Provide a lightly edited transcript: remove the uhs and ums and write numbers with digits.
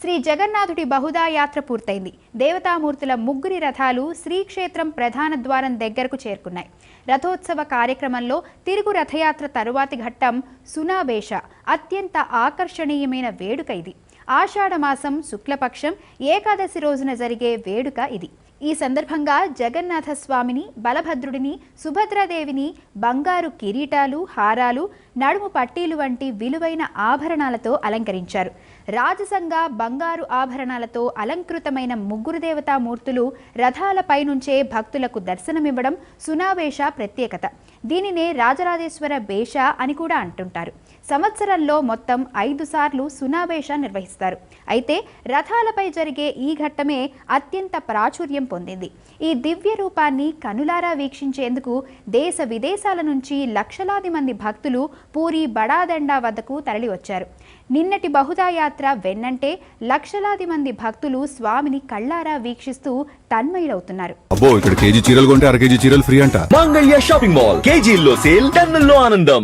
శ్రీ జగన్నాథుడి బహుదా యాత్ర పూర్తయింది. దేవతామూర్తుల ముగ్గురి రథాలు శ్రీక్షేత్రం ప్రధాన ద్వారం దగ్గరకు చేరుకున్నాయి. రథోత్సవ కార్యక్రమంలో తిరుగు రథయాత్ర తరువాతి ఘట్టం సునాబేష. అత్యంత ఆకర్షణీయమైన వేడుక ఇది. ఆషాఢమాసం శుక్లపక్షం ఏకాదశి రోజున జరిగే వేడుక ఇది. ఈ సందర్భంగా జగన్నాథ స్వామిని, బలభద్రుడిని, సుభద్రాదేవిని బంగారు కిరీటాలు, హారాలు, నడుము పట్టీలు వంటి విలువైన ఆభరణాలతో అలంకరించారు. రాజసంగా బంగారు ఆభరణాలతో అలంకృతమైన ముగ్గురు దేవతామూర్తులు రథాలపై నుంచే భక్తులకు దర్శనమివ్వడం సునాబేష ప్రత్యేకత. దీనినే రాజరాజేశ్వర బేష అని కూడా అంటుంటారు. సంవత్సరంలో మొత్తం 5 సార్లు సునాబేష నిర్వహిస్తారు. అయితే రథాలపై జరిగే ఈ ఘట్టమే అత్యంత ప్రాచుర్యం పొందింది. ఈ దివ్య రూపాన్ని కనులారా వీక్షించేందుకు దేశ విదేశాల నుంచి లక్షలాది మంది భక్తులు పూరి బడాదండా వద్దకు తరలివచ్చారు. నిన్నటి బహుదా యాత్ర వెన్నంటే లక్షలాది మంది భక్తులు స్వామిని కళ్ళారా వీక్షిస్తూ తన్మయులవుతున్నారు. అబ్బో, ఇక్కడ కేజీ చీరలు కొంటే అర కేజీ చీరలు ఫ్రీ అంట. మంగళ్య షాపింగ్ మాల్, కేజీల్లో సేల్, టన్నుల్లో ఆనందం.